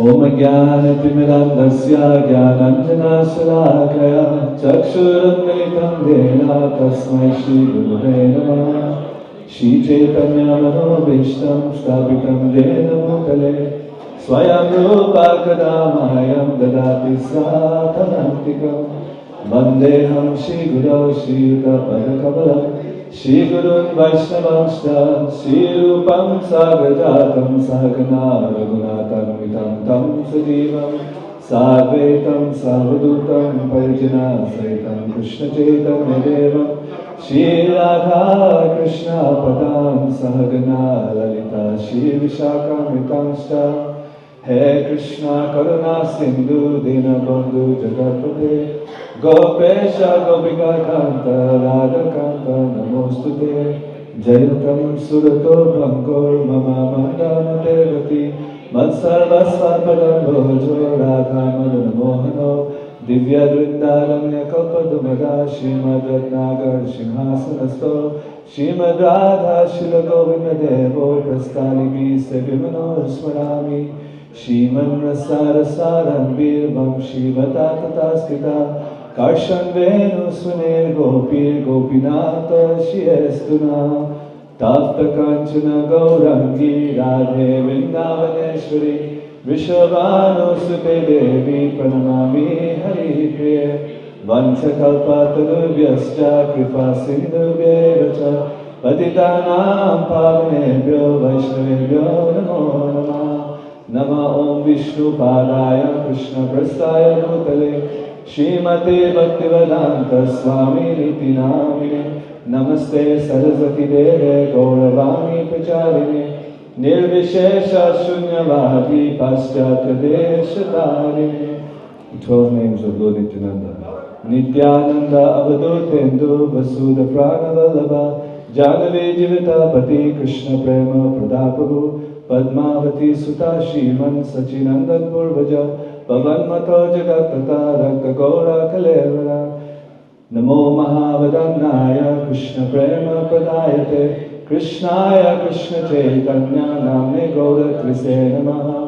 Om Jnana-timirandasya Jnananjana-salakaya Chakshurunmilitam Dena Tasmai Shri Gurave Namaha Sri Chaitanya Mahaprabhu Sthapitam Dena Bhutale Swayam Rupa Kadamahyam Dadati Satanantikam Vandeham Shri Guru Shri Yuta Padakavalam Shri Gurun Vaishnavamscha Shri Rupam Sagajatam Sahagana Raghunatam Vitam Tam Sajivam Sadvaitam Savadutam Parijana Saitam Krishna Chaitanya Devam Shri Radha Krishna Padam Sahagana Lalita Shri Vishakam Vitamscha He Krishna Karuna Sindhu Dinabandhu Jagatpate Gopesha Gopika Kanta Radha Kanta Namostute Jayatam Surato Bhankor Mama Mandana Devati Matsarva Svapadam Bhojo Radha Madan Mohano Divya Drindaramya Kapadumada Shrimad Ratnagar Simhasanasto Shrimad Radha Shila Govinda Devo Prasthalibi Sevimano Smarami Shriman Rasara Saran Birbam Shivata Tataskita Karshan Venu Sunir Gopir Gopinata Shiestuna Tapta Kanchana Gaurangi Radhe Vrindavaneshwari Vrishabhanu Sute Devi Pranamami Hari Priya Vanchakalpa Tarubhyascha Kripa Sindhubhyevacha Patitanam Pavanebhyo Vaishnavebhyo Namo Namah Nama Om Vishnu Padaya Krishna Prasthaya Bhutale Shrimate Bhaktivedanta Swami Niti Namine Namaste Saraswati Deve Gauravani Pacharine Nirvishesha Shunyavadi Paschatya Deshatarine. 12 names of Lord Nityananda. Nityananda Avadutendu Vasuda Pranavallabha Janavi Jivita Pati Krishna Prema Pradapavu Padmavati Sutta Shriman Sachinandan Purvaja Pavanmato Jagatata Rakta Gaura Kalevara Namo Mahavadannaya Krishna Prema Pradayate Krishnaya Krishna Chaitanya Namne Gaura Trise Namaha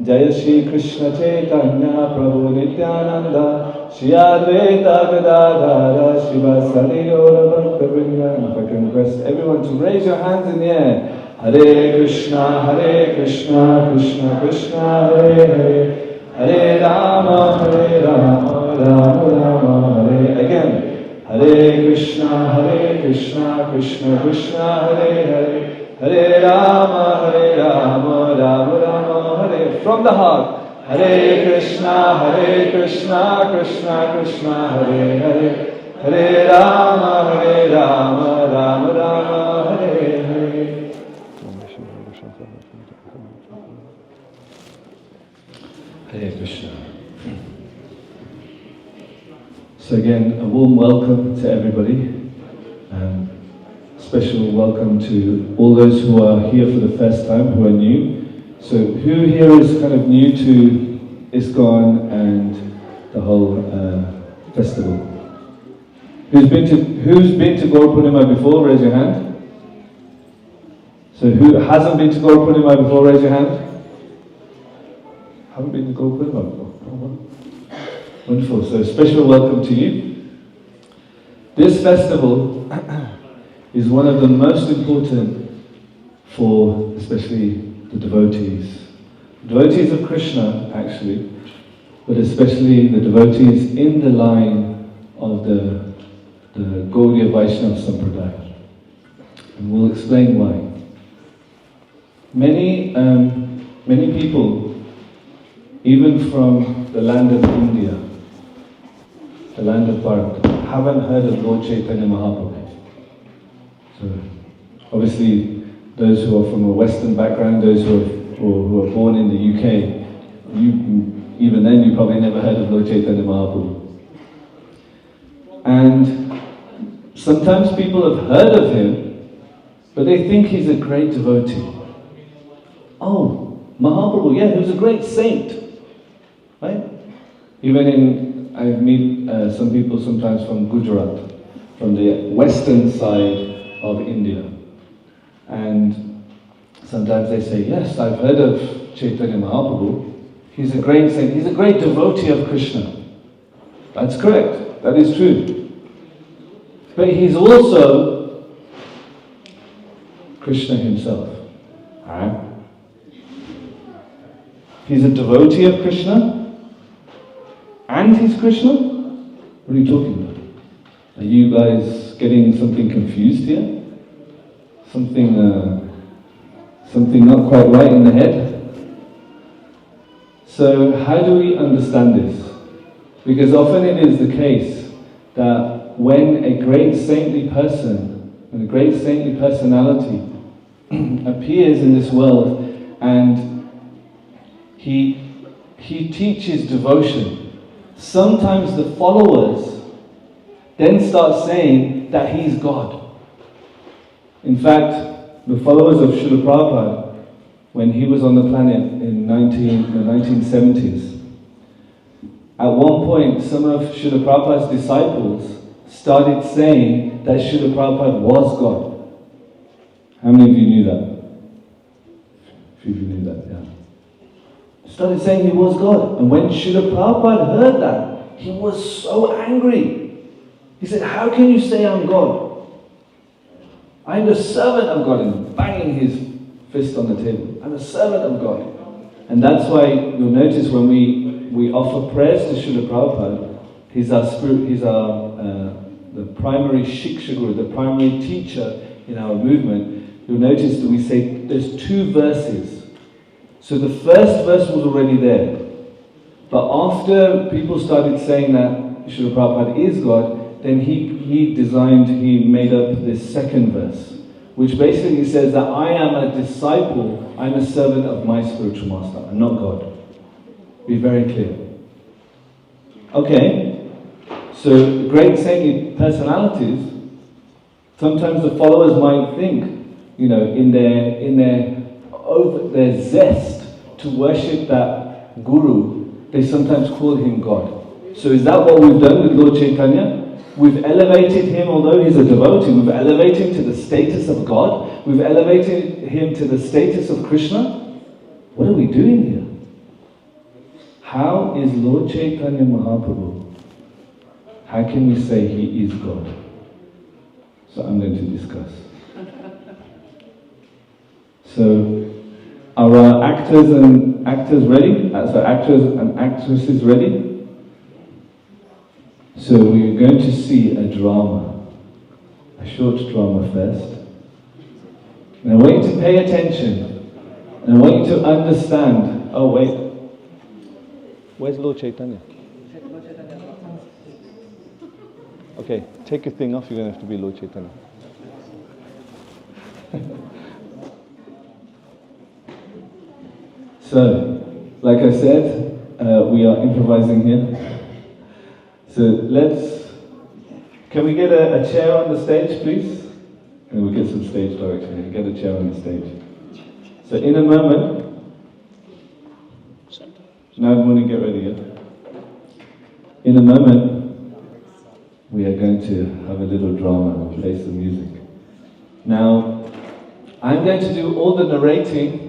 Jaya Shri Krishna Chaitanya Prabhu Nityananda Shri Advaita Gadadhara Shivasari Gaura Bhaktavrinda. If I can request everyone to raise your hands in the air. Hare Krishna, Krishna Krishna, Hare Hare, Hare Rama, Rama Rama, Hare. Again, Hare Krishna, Krishna Krishna, Hare Hare, Hare Rama, Rama Rama, Hare. From the heart, Hare Krishna, Krishna Krishna, Hare Hare, Hare Rama, Rama Rama, Hare Hare. Hare Krishna. So again, a warm welcome to everybody. Special welcome to all those who are here for the first time, who are new. So who here is kind of new to ISKCON and the whole festival? Who's been to Gaura Purnima before? Raise your hand. So who hasn't been to Gaura Purnima before? Raise your hand. Haven't been to Gaura Purnima before? Oh, well. Wonderful. So special welcome to you. This festival is one of the most important for especially the devotees. Devotees of Krishna, actually, but especially the devotees in the line of the Gaudiya Vaishnava Sampradaya. And we'll explain why. Many people, even from the land of India, the land of Bharat, haven't heard of Lord Chaitanya Mahaprabhu. So, obviously, those who are from a Western background, those who are born in the UK, even then you probably never heard of Lord Chaitanya Mahaprabhu. And sometimes people have heard of him, but they think he's a great devotee. Oh, Mahaprabhu, yeah, he was a great saint, right? Even I meet some people sometimes from Gujarat, from the western side of India. And sometimes they say, yes, I've heard of Chaitanya Mahaprabhu. He's a great saint. He's a great devotee of Krishna. That's correct. That is true. But he's also Krishna himself. Alright? He's a devotee of Krishna and he's Krishna? What are you talking about? Are you guys getting something confused here? Something not quite right in the head? So how do we understand this? Because often it is the case that when a great saintly person, when a great saintly personality appears in this world and he teaches devotion, sometimes the followers then start saying that he's God. In fact, the followers of Srila Prabhupada, when he was on the planet in the 1970s, at one point some of Srila Prabhupada's disciples started saying that Srila Prabhupada was God. How many of you knew that? A few of you knew that, yeah. Started saying he was God. And when Srila Prabhupada heard that, he was so angry. He said, how can you say I'm God? I'm the servant of God. And banging his fist on the table. I'm a servant of God. And that's why you'll notice when we offer prayers to Srila Prabhupada, he's the primary Shiksha Guru, the primary teacher in our movement. You'll notice that we say there's two verses. So the first verse was already there. But after people started saying that Srila Prabhupada is God, then he made up this second verse, which basically says that I am a disciple, I'm a servant of my spiritual master, I'm not God. Be very clear. Okay, so great saintly personalities, sometimes the followers might think, in their zest to worship that guru, they sometimes call him God. So is that what we've done with Lord Chaitanya? We've elevated him, although he's a devotee, we've elevated him to the status of God. We've elevated him to the status of Krishna. What are we doing here? How is Lord Chaitanya Mahaprabhu? How can we say he is God? So I'm going to discuss. So, are our actors ready? So actors and actresses ready? So we're going to see a drama, a short drama first. And I want you to pay attention. And I want you to understand. Oh wait, where's Lord Chaitanya? Okay, take your thing off, you're going to have to be Lord Chaitanya. So, like I said, we are improvising here. So can we get a chair on the stage, please? And we'll get some stage direction here. Get a chair on the stage. So in a moment, now morning, get ready, yeah? In a moment, we are going to have a little drama and play some music. Now, I'm going to do all the narrating.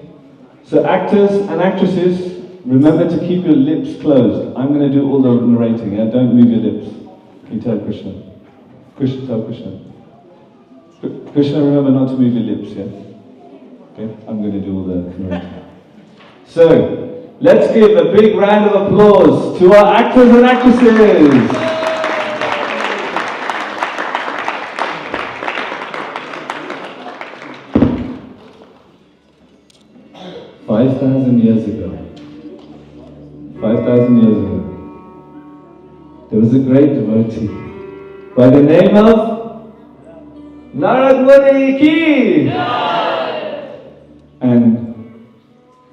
So actors and actresses, remember to keep your lips closed. I'm going to do all the narrating, yeah? Don't move your lips. Can you tell Krishna? Tell Krishna. Krishna, remember not to move your lips, yeah? Okay, I'm going to do all the narrating. So, let's give a big round of applause to our actors and actresses. 5,000 years ago, there was a great devotee by the name of Narad Muni Ki! And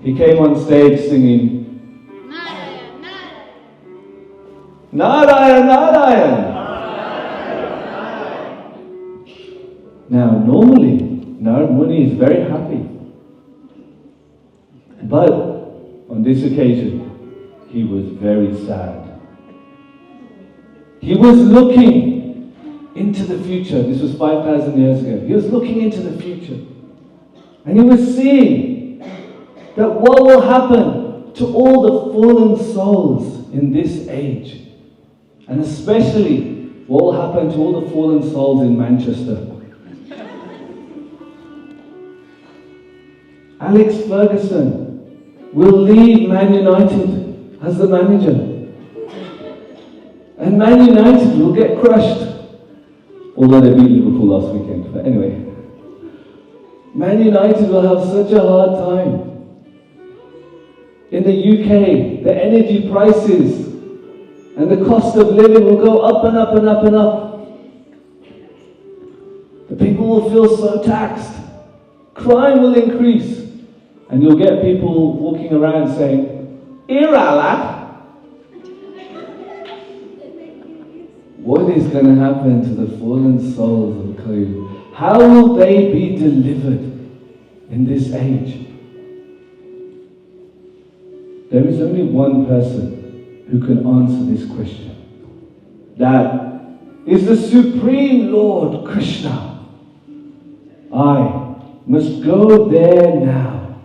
he came on stage singing Narayan, Narayan! Now normally Narad Muni is very happy. But on this occasion, he was very sad. He was looking into the future. This was 5,000 years ago. He was looking into the future. And he was seeing that what will happen to all the fallen souls in this age. And especially what will happen to all the fallen souls in Manchester. Alex Ferguson will leave Man United as the manager. And Man United will get crushed. Although they beat Liverpool last weekend. But anyway. Man United will have such a hard time. In the UK, the energy prices and the cost of living will go up and up and up and up. The people will feel so taxed. Crime will increase. And you'll get people walking around saying, "Ira lad." What is going to happen to the fallen souls of Kali? How will they be delivered in this age? There is only one person who can answer this question. That is the Supreme Lord Krishna. I must go there now,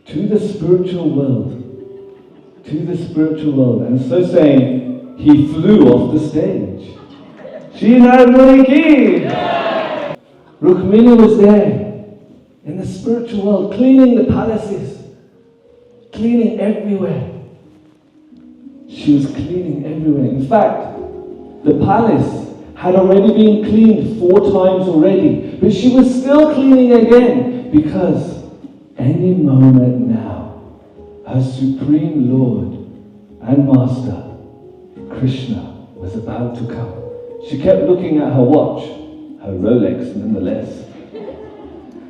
to the spiritual world. To the spiritual world. And so saying, he flew off the stage. Shri Chaitanya. Rukmini was there in the spiritual world, cleaning the palaces, cleaning everywhere. She was cleaning everywhere. In fact, the palace had already been cleaned 4 times already, but she was still cleaning again because any moment now, her Supreme Lord and Master, Krishna, was about to come. She kept looking at her watch, her Rolex nonetheless,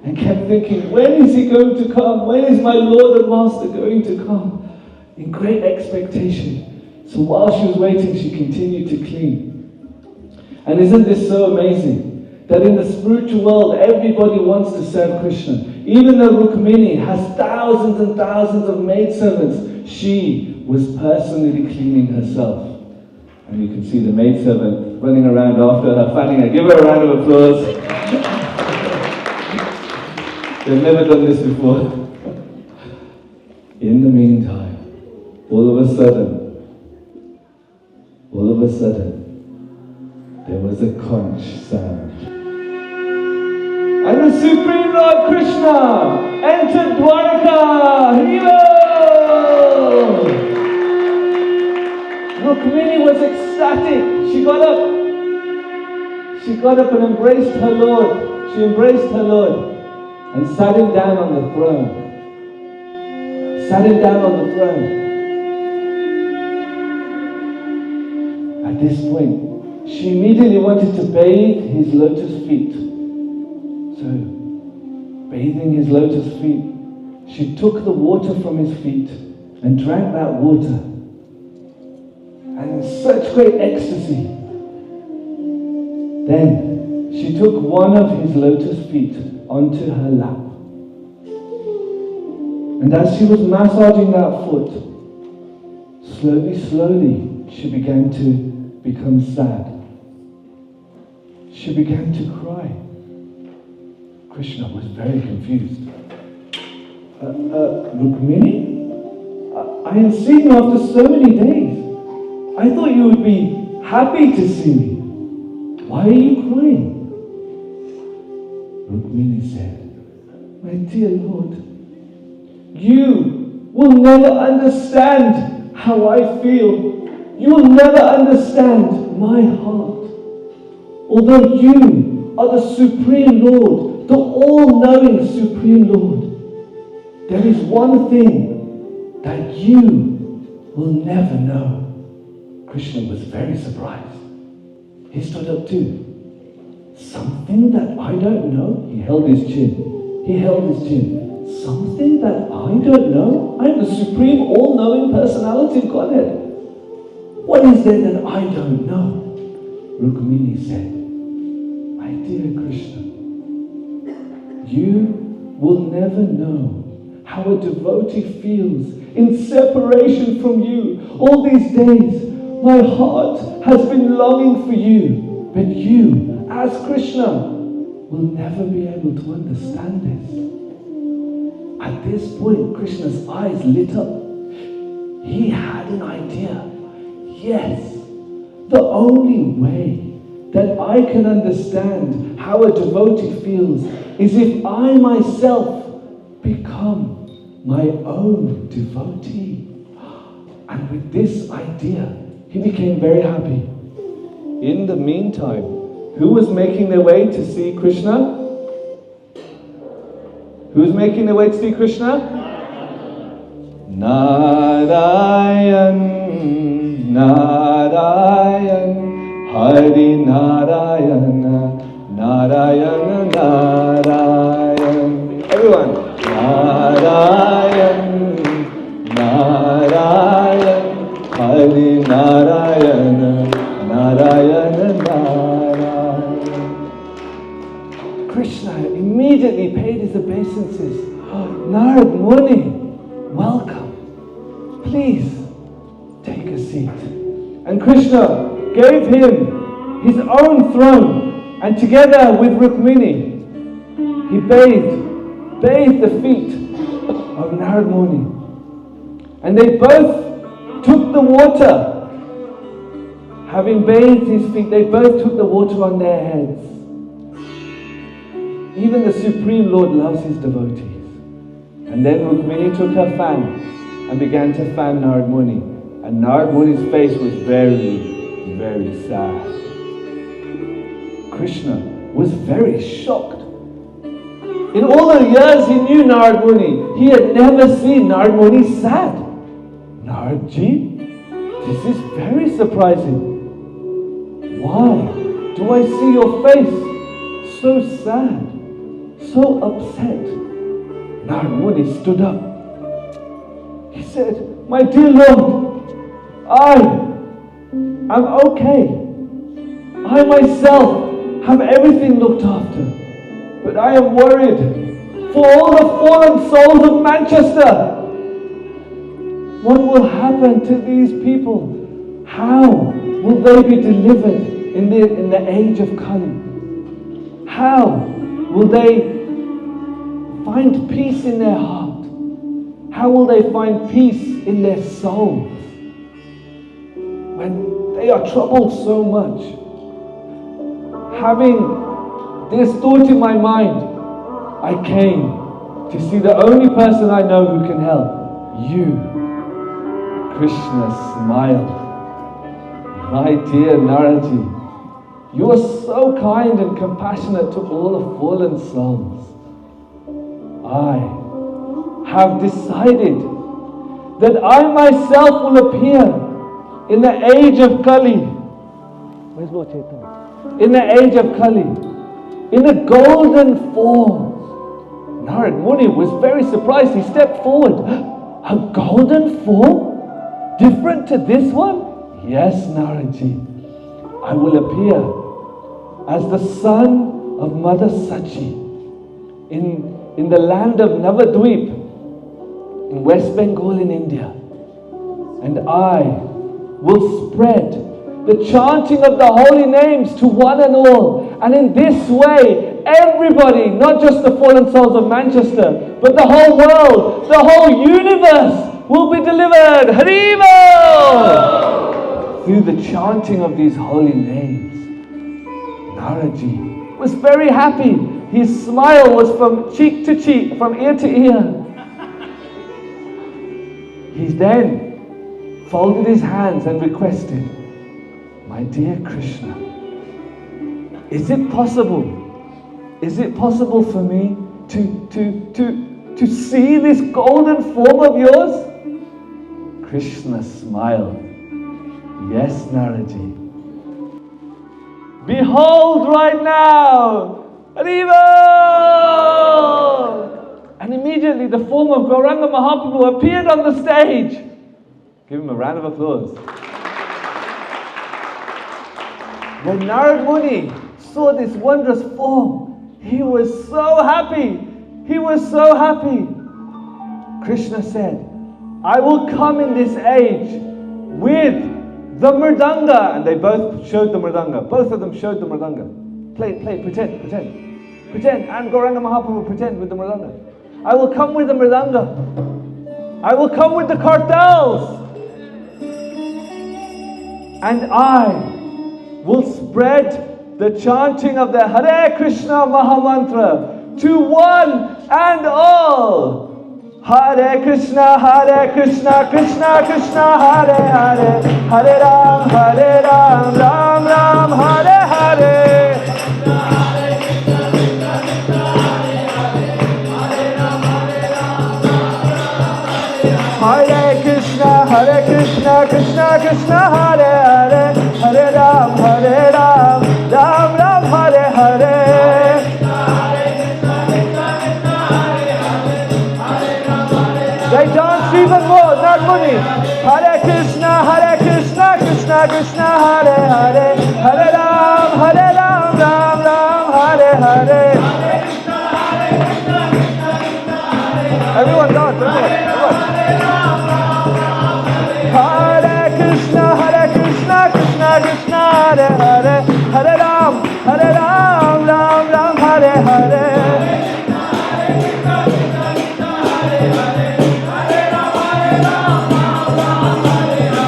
and kept thinking, when is he going to come? When is my Lord and Master going to come? In great expectation. So while she was waiting, she continued to clean. And isn't this so amazing? That in the spiritual world, everybody wants to serve Krishna. Even though Rukmini has thousands and thousands of maidservants, she was personally cleaning herself. And you can see the maidservant running around after her, fanning her. Give her a round of applause. They've never done this before. In the meantime, all of a sudden, there was a conch sound. And the Supreme Lord Krishna entered Dwarka. Leela! Rukmini was ecstatic. She got up and embraced her Lord. She embraced her Lord and sat him down on the throne. At this point, she immediately wanted to bathe his lotus feet. So, bathing his lotus feet, she took the water from his feet and drank that water. And in such great ecstasy, then she took one of his lotus feet onto her lap. And as she was massaging that foot, slowly, she began to become sad. She began to cry. Krishna was very confused. Rukmini? I have seen you after so many days. I thought you would be happy to see me. Why are you crying? Rukmini said, my dear Lord, you will never understand how I feel. You will never understand my heart. Although you are the Supreme Lord, the all-knowing Supreme Lord, there is one thing that you will never know. Krishna was very surprised. He stood up too. Something that I don't know? He held his chin. Something that I don't know? I am the Supreme all-knowing personality of Godhead. What is there that I don't know? Rukmini said, my dear Krishna, you will never know how a devotee feels in separation from you. All these days, my heart has been longing for you, but you, as Krishna, will never be able to understand this. At this point, Krishna's eyes lit up. he had an idea. Yes, the only way that I can understand how a devotee feels is if I myself become my own devotee. And with this idea, he became very happy. In the meantime, who was making their way to see Krishna? Who was making their way to see Krishna? Narayan, Narayan, Hari Narayana, Narayana, Narayan. Everyone. Narayan, Narayan, Hari Narayana, Narayana, Narayan. Krishna immediately paid his obeisances. Narad Muni, welcome. Please take a seat. And Krishna gave him his own throne, and together with Rukmini, he bathed the feet of Narad Muni. And they both took the water. Having bathed his feet, they both took the water on their heads. Even the Supreme Lord loves his devotees. And then Rukmini took her fan and began to fan Narad Muni. And Narad Muni's face was very, very sad. Krishna was very shocked. In all the years he knew Narad Muni, he had never seen Narad Muni sad. Naradji, this is very surprising. Why do I see your face so sad, so upset? Narad Muni stood up. He said, my dear Lord, I am okay. I myself have everything looked after. But I am worried for all the fallen souls of Manchester. What will happen to these people? How will they be delivered in the age of Kali? How will they find peace in their heart? How will they find peace in their souls when they are troubled so much? Having this thought in my mind, I came to see the only person I know who can help. You. Krishna smiled. My dear Naradji, you are so kind and compassionate to all the fallen souls. I have decided that I myself will appear in the age of Kali. Where's Lord Chaitanya? In the age of Kali, in a golden form. Narad Muni was very surprised. He stepped forward. A golden form? Different to this one? Yes, Naradji. I will appear as the son of Mother Sachi in the land of Navadweep, in West Bengal in India. And I will spread the chanting of the holy names to one and all. And in this way, everybody, not just the fallen souls of Manchester, but the whole world, the whole universe will be delivered. Haribol! Through the chanting of these holy names. Naradji was very happy. His smile was from cheek to cheek, from ear to ear. He then folded his hands and requested, my dear Krishna, is it possible for me to see this golden form of yours? Krishna smiled. Yes, Naradji. Behold right now! Arriba! And immediately the form of Gauranga Mahaprabhu appeared on the stage. Give him a round of applause. When Narad Muni saw this wondrous form, he was so happy. He was so happy. Krishna said, I will come in this age with the mridanga. And they both showed the mridanga. Both of them showed the mridanga. Play, pretend. And Gauranga Mahaprabhu pretend with the mridanga. I will come with the mridanga. I will come with the kartals. and I will spread the chanting of the Hare Krishna Mahamantra to one and all. Hare Krishna, Krishna Krishna, Hare Hare, Hare Ram, Ram Ram, Hare Hare. Hare Krishna, Krishna Krishna, Hare Hare, Hare Ram, Ram Ram, Hare Hare. They dance even more, not money. Hare Krishna, Krishna Krishna, Hare Hare, Hare Ram, Ram Ram, Hare Hare. Everyone dance, everyone. Hare Krishna, Krishna Krishna, Hare Hare, Hare Ram, Ram Ram, Hare Hare.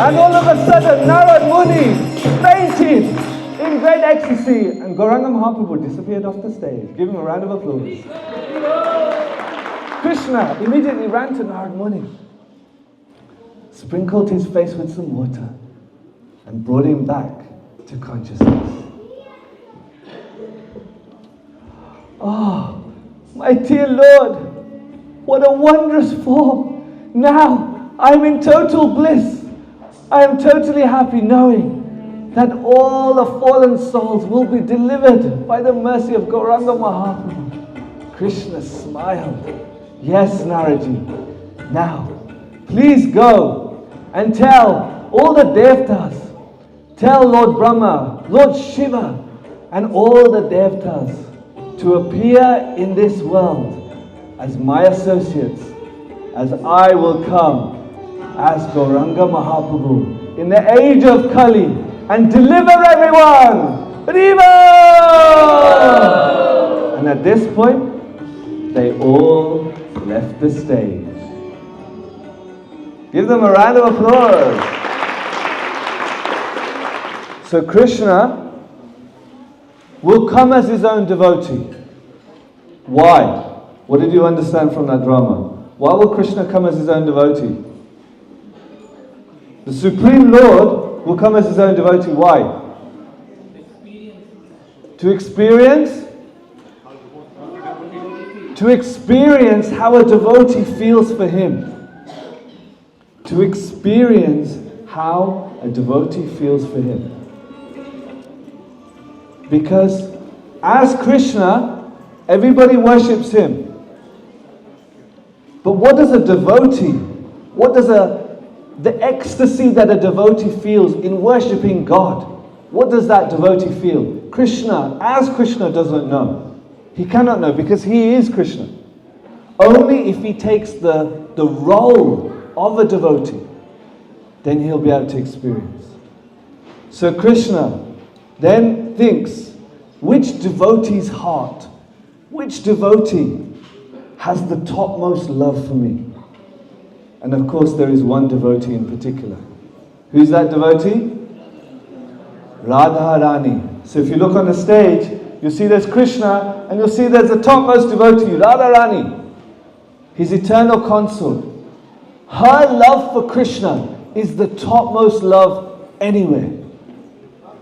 And all of a sudden, Narad Muni fainted in great ecstasy, and Gauranga Mahaprabhu disappeared off the stage. Give him a round of applause. Krishna immediately ran to Narad Muni, sprinkled his face with some water, and brought him back to consciousness. Oh, my dear Lord, what a wondrous form. Now I'm in total bliss. I am totally happy knowing that all the fallen souls will be delivered by the mercy of Gauranga Mahaprabhu. Krishna smiled. Yes, Naraji. Now, please go and tell all the Devtas, tell Lord Brahma, Lord Shiva, and all the Devtas to appear in this world as my associates, as I will come as Gauranga Mahaprabhu in the age of Kali and deliver everyone. Riva! And at this point, they all left the stage. Give them a round of applause. So Krishna will come as his own devotee. Why? What did you understand from that drama? Why will Krishna come as his own devotee? The Supreme Lord will come as his own devotee. Why? To experience how a devotee feels for him. To experience how a devotee feels for him. Because as Krishna, everybody worships him. But what does a devotee, the ecstasy that a devotee feels in worshipping God, what does that devotee feel? Krishna, as Krishna, doesn't know. He cannot know because he is Krishna. Only if he takes the role of a devotee, then he'll be able to experience. So Krishna then thinks, which devotee's heart, which devotee has the topmost love for me? And of course there is one devotee in particular. Who's that devotee? Radharani. So if you look on the stage, you'll see there's Krishna, and you'll see there's the topmost devotee, Radharani, his eternal consort. Her love for Krishna is the topmost love anywhere.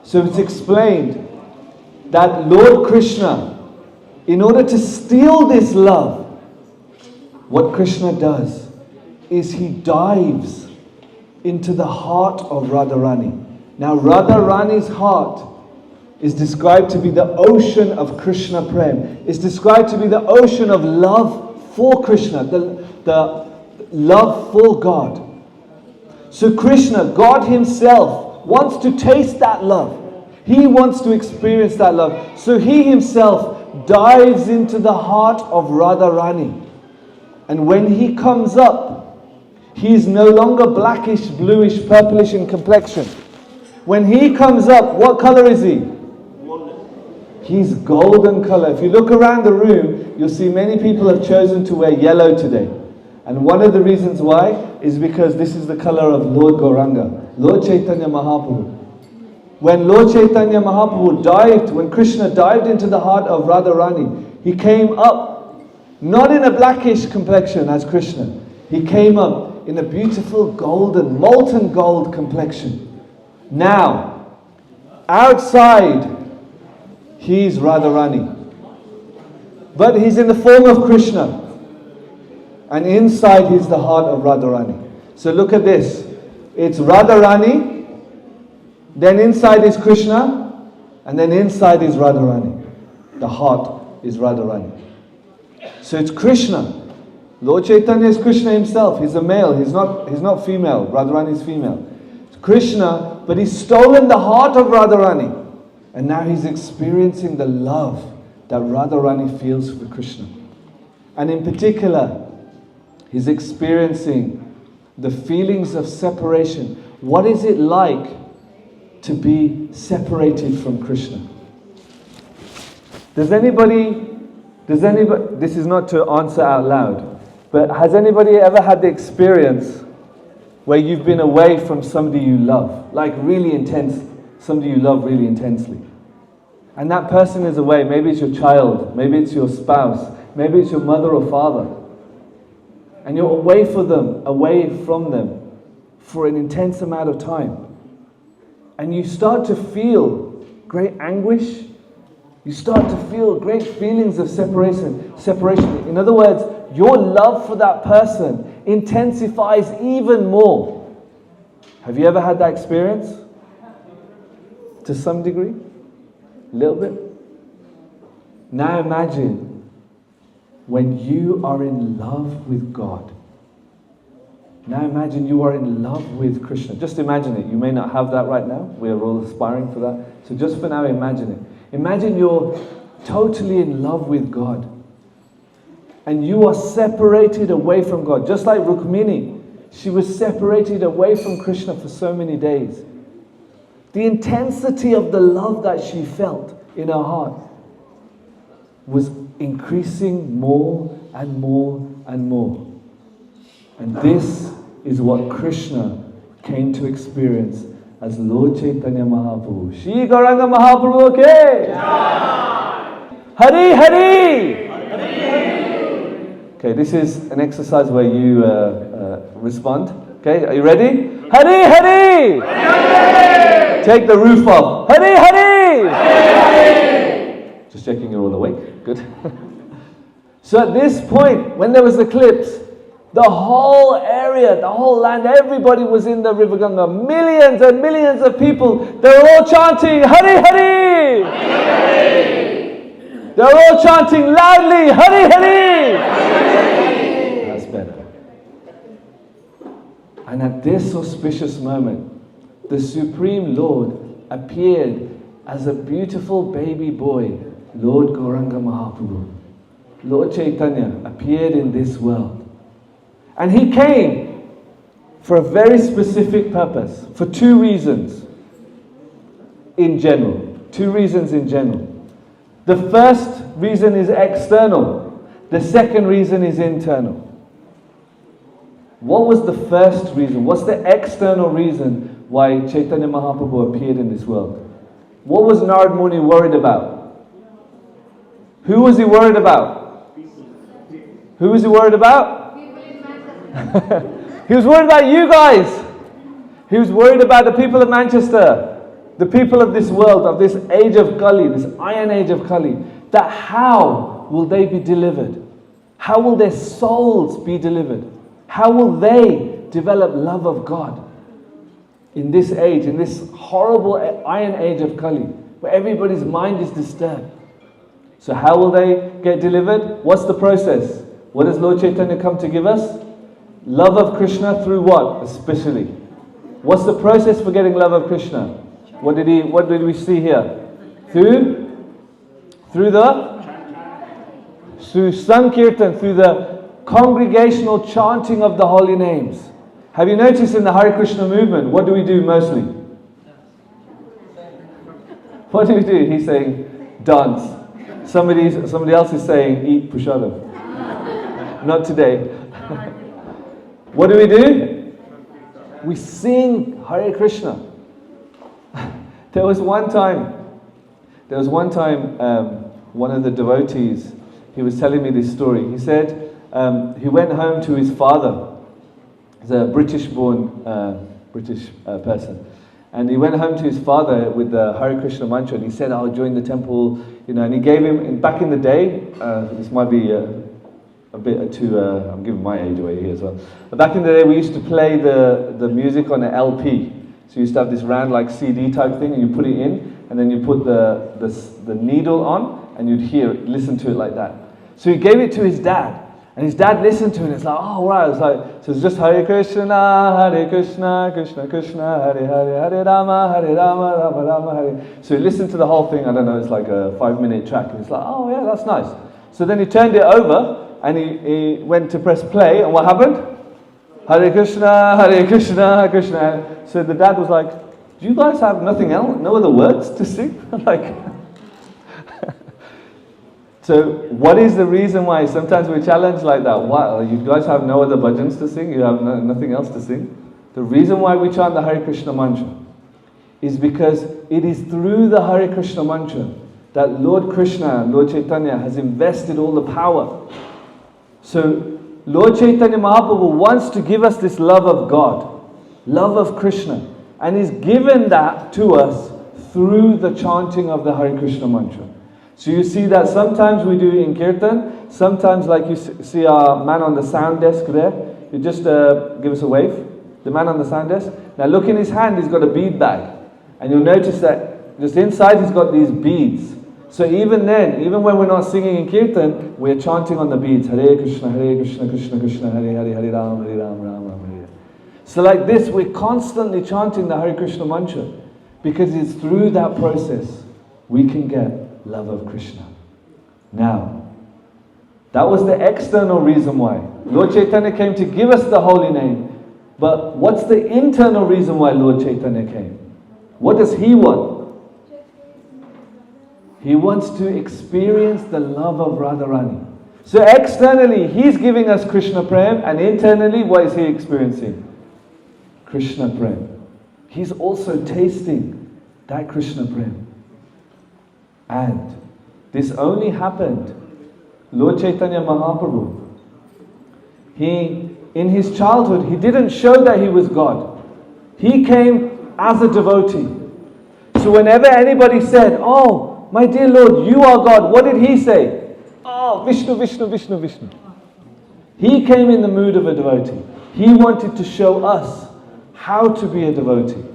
So it's explained that Lord Krishna, in order to steal this love, what Krishna does is he dives into the heart of Radharani. Now Radharani's heart is described to be the ocean of Krishna Prem. It's described to be the ocean of love for Krishna, the love for God. So Krishna, God himself, wants to taste that love. He wants to experience that love. So he himself dives into the heart of Radharani. And when he comes up, he is no longer blackish, bluish, purplish in complexion. When he comes up, what color is he? He's golden color. If you look around the room, you'll see many people have chosen to wear yellow today. And one of the reasons why is because this is the color of Lord Gauranga, Lord Chaitanya Mahaprabhu. When Lord Chaitanya Mahaprabhu dived, when Krishna dived into the heart of Radharani, he came up, not in a blackish complexion as Krishna. He came up in a beautiful golden, molten gold complexion. Now, outside, he's Radharani. But he's in the form of Krishna. And inside he's the heart of Radharani. So look at this. It's Radharani, then inside is Krishna, and then inside is Radharani. The heart is Radharani. So it's Krishna. Lord Chaitanya is Krishna himself. He's a male. He's not female. Radharani is female. It's Krishna, but he's stolen the heart of Radharani. And now he's experiencing the love that Radharani feels for Krishna. And in particular, he's experiencing the feelings of separation. What is it like to be separated from Krishna? Does anybody, this is not to answer out loud, but has anybody ever had the experience where you've been away from somebody you love, like really intense, somebody you love really intensely? And that person is away. Maybe it's your child, maybe it's your spouse, maybe it's your mother or father. And you're away from them for an intense amount of time. And you start to feel great anguish. You start to feel great feelings of separation. In other words, your love for that person intensifies even more. Have you ever had that experience? To some degree? A little bit? Now imagine when you are in love with God. Now imagine you are in love with Krishna. Just imagine it. You may not have that right now. We are all aspiring for that. So just for now, imagine it. Imagine you're totally in love with God. And you are separated away from God. Just like Rukmini. She was separated away from Krishna for so many days. The intensity of the love that she felt in her heart was increasing more and more and more. And this is what Krishna came to experience as Lord Chaitanya Mahaprabhu. Shri Gauranga Mahaprabhu ke Hari Hari! Okay, this is an exercise where you respond. Okay, are you ready? Hari Hari! Hari! Take the roof off. Hari Hari! Hari! Just checking you're all awake. Good. So at this point, when there was eclipse, the whole area, the whole land, everybody was in the river Ganga. Millions and millions of people. They were all chanting Hari Hari! They were all chanting loudly Hari Hari! That's better. And at this auspicious moment, the Supreme Lord appeared as a beautiful baby boy, Lord Gauranga Mahaprabhu. Lord Chaitanya appeared in this world. And he came for a very specific purpose, for two reasons in general. Two reasons in general. The first reason is external. The second reason is internal. What was the first reason? What's the external reason why Chaitanya Mahaprabhu appeared in this world? What was Narad Muni worried about? Who was he worried about? Who was he worried about? He was worried about you guys. He was worried about the people of Manchester, the people of this world, of this age of Kali, this iron age of Kali. That how will they be delivered? How will their souls be delivered? How will they develop love of God in this age, in this horrible iron age of Kali, where everybody's mind is disturbed? So how will they get delivered? What's the process? What does Lord Chaitanya come to give us? Love of Krishna through what? Especially. What's the process for getting love of Krishna? What did we see here? Through Sankirtan, through the congregational chanting of the holy names. Have you noticed in the Hare Krishna movement, what do we do mostly? What do we do? He's saying dance. Somebody else is saying eat prasadam. Not today. What do? We sing Hare Krishna. There was one time, one of the devotees, he was telling me this story. He said he went home to his father. He's a British-born person. And he went home to his father with the Hare Krishna mantra, and he said, "I'll join the temple," and he gave him, back in the day, this might be a bit too, I'm giving my age away here as well. But back in the day, we used to play the music on an LP. So you used to have this round like CD type thing, and you put it in, and then you put the needle on, and you'd hear it, listen to it like that. So he gave it to his dad, and his dad listened to it, and it's like, oh right, so it's just Hare Krishna, Krishna Krishna, Hare Hare, Hare Rama, Rama Rama, Hare. So he listened to the whole thing, I don't know, it's like a 5-minute track, and he's like, oh yeah, that's nice. So then he turned it over, and he went to press play, and what happened? Hare Krishna, Krishna. So the dad was like, do you guys have nothing else, no other words to sing? Like, so what is the reason why sometimes we're challenged like that? Why, you guys have no other bhajans to sing? You have nothing else to sing? The reason why we chant the Hare Krishna mantra is because it is through the Hare Krishna mantra that Lord Krishna, Lord Chaitanya has invested all the power. So Lord Chaitanya Mahaprabhu wants to give us this love of God, love of Krishna, and He's given that to us through the chanting of the Hare Krishna mantra. So you see that sometimes we do it in Kirtan, sometimes like you see our man on the sound desk there, you just give us a wave, the man on the sound desk. Now look in his hand, he's got a bead bag, and you'll notice that just inside he's got these beads. So even then, even when we're not singing in Kirtan, we're chanting on the beads. Hare Krishna, Krishna Krishna, Hare Hare, Hare Ram, Ram, Hare. So like this, we're constantly chanting the Hare Krishna mantra, because it's through that process we can get love of Krishna. Now, that was the external reason why. Lord Chaitanya came to give us the holy name. But what's the internal reason why Lord Chaitanya came? What does He want? He wants to experience the love of Radharani. So externally, He's giving us Krishna Prem, and internally, what is He experiencing? Krishna Prem. He's also tasting that Krishna Prem. And this only happened, Lord Chaitanya Mahaprabhu, in his childhood, he didn't show that he was God. He came as a devotee. So whenever anybody said, oh, my dear Lord, you are God, what did he say? Oh, Vishnu, Vishnu, Vishnu, Vishnu. He came in the mood of a devotee. He wanted to show us how to be a devotee.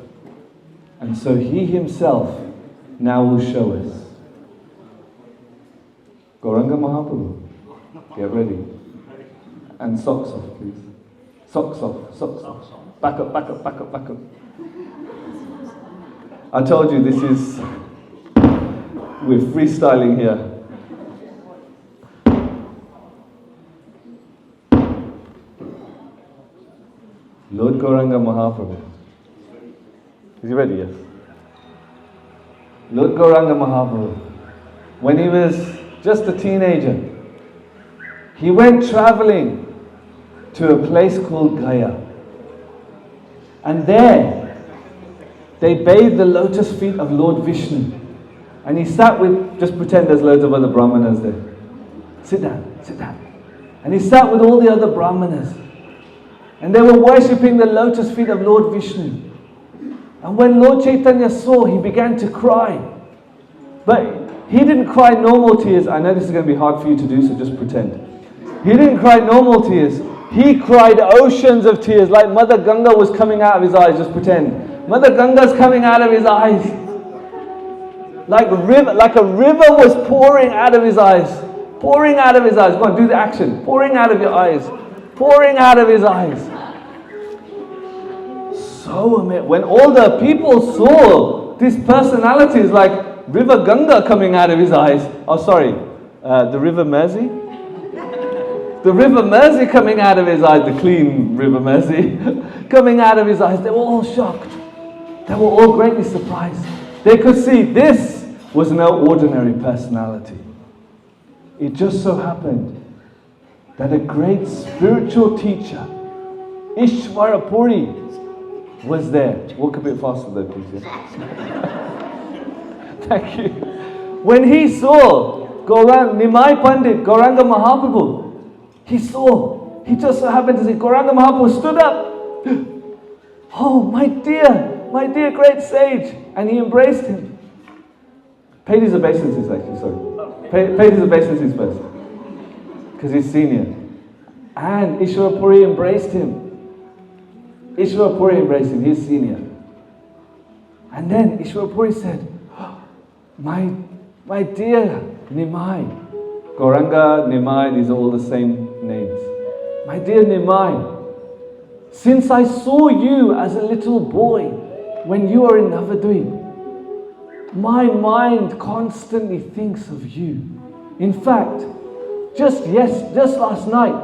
And so he himself now will show us. Gauranga Mahaprabhu, get ready. And socks off, please. Socks off, socks off. Back up, back up, back up, back up. I told you this is, we're freestyling here. Lord Gauranga Mahaprabhu. Is he ready? Yes. Lord Gauranga Mahaprabhu, when he was just a teenager, he went traveling to a place called Gaya. And there, they bathed the lotus feet of Lord Vishnu. And he sat with, just pretend there's loads of other brahmanas there. Sit down, sit down. And he sat with all the other brahmanas. And they were worshipping the lotus feet of Lord Vishnu. And when Lord Chaitanya saw, he began to cry. But he didn't cry normal tears. I know this is going to be hard for you to do, so just pretend. He didn't cry normal tears. He cried oceans of tears, like Mother Ganga was coming out of his eyes. Just pretend. Mother Ganga's coming out of his eyes. Like a river was pouring out of his eyes. Pouring out of his eyes. Go on, do the action. Pouring out of your eyes. Pouring out of his eyes. So amazing. When all the people saw this personality is like River Ganga coming out of his eyes. Oh, sorry, the River Mersey? The River Mersey coming out of his eyes, the clean River Mersey, coming out of his eyes. They were all shocked. They were all greatly surprised. They could see this was no ordinary personality. It just so happened that a great spiritual teacher, Ishvara Puri, was there. Walk a bit faster though, please. Yeah? Thank you. When he saw Nimai Pandit, Gauranga Mahaprabhu, he just so happened to see Gauranga Mahaprabhu stood up. Oh, my dear great sage. And he embraced him. Paid his obeisances actually, sorry. Paid his obeisances first. Because he's senior. And Ishwara Puri embraced him. Ishwara Puri embraced him, he's senior. And then Ishwara Puri said, my dear Nimai. Gauranga, Nimai, these are all the same names. My dear Nimai, since I saw you as a little boy when you were in Navadvip, my mind constantly thinks of you. In fact, just last night,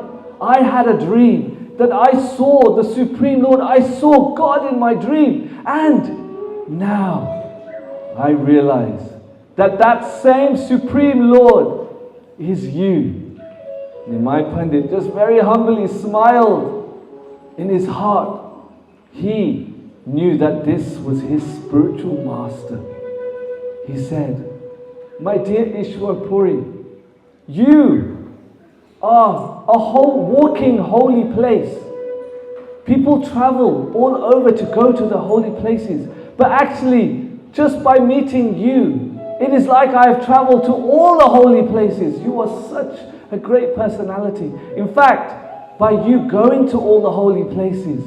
I had a dream that I saw the Supreme Lord, I saw God in my dream. And now I realize that same Supreme Lord is you. Nimai Pandit just very humbly smiled in his heart. He knew that this was his spiritual master. He said, my dear Ishwar Puri, you are a whole walking holy place. People travel all over to go to the holy places. But actually, just by meeting you, it is like I have traveled to all the holy places. You are such a great personality. In fact, by you going to all the holy places,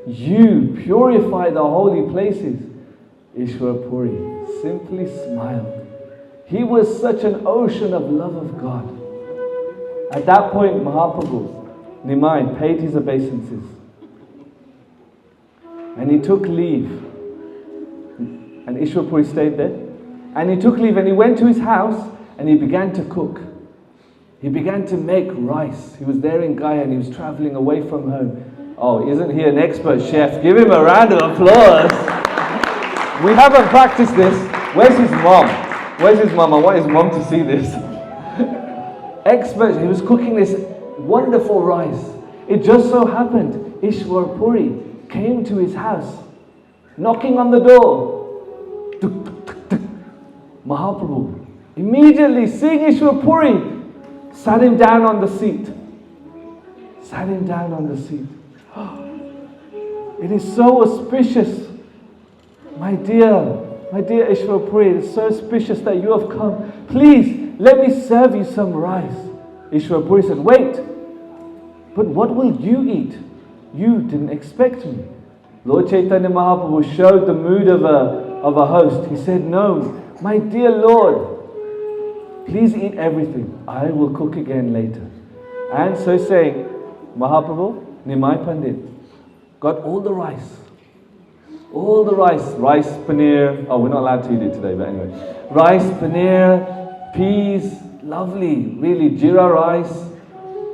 you purify the holy places. Ishwar Puri simply smiled. He was such an ocean of love of God. At that point, Mahaprabhu, Nimai, paid his obeisances. And he took leave. And Ishwar Puri stayed there. And he took leave and he went to his house and he began to cook. He began to make rice. He was there in Gaya and he was traveling away from home. Oh, isn't he an expert chef? Give him a round of applause. We haven't practiced this. Where's his mom? Where's his mom? I want his mom to see this. Expert. He was cooking this wonderful rice. It just so happened Ishwar Puri came to his house, knocking on the door. Tuk, tuk, tuk, tuk. Mahaprabhu, immediately seeing Ishwar Puri, sat him down on the seat. Sat him down on the seat. It is so auspicious. My dear Ishwar Puri, it is so auspicious that you have come. Please, let me serve you some rice. Ishwar Puri said, wait, but what will you eat? You didn't expect me. Lord Chaitanya Mahaprabhu showed the mood of a host. He said, no, my dear Lord, please eat everything. I will cook again later. And so saying, Mahaprabhu, Nimai Pandit, got all the rice. Rice, paneer. Oh, we're not allowed to eat it today, but anyway. Rice, paneer, peas, lovely, really, jeera rice,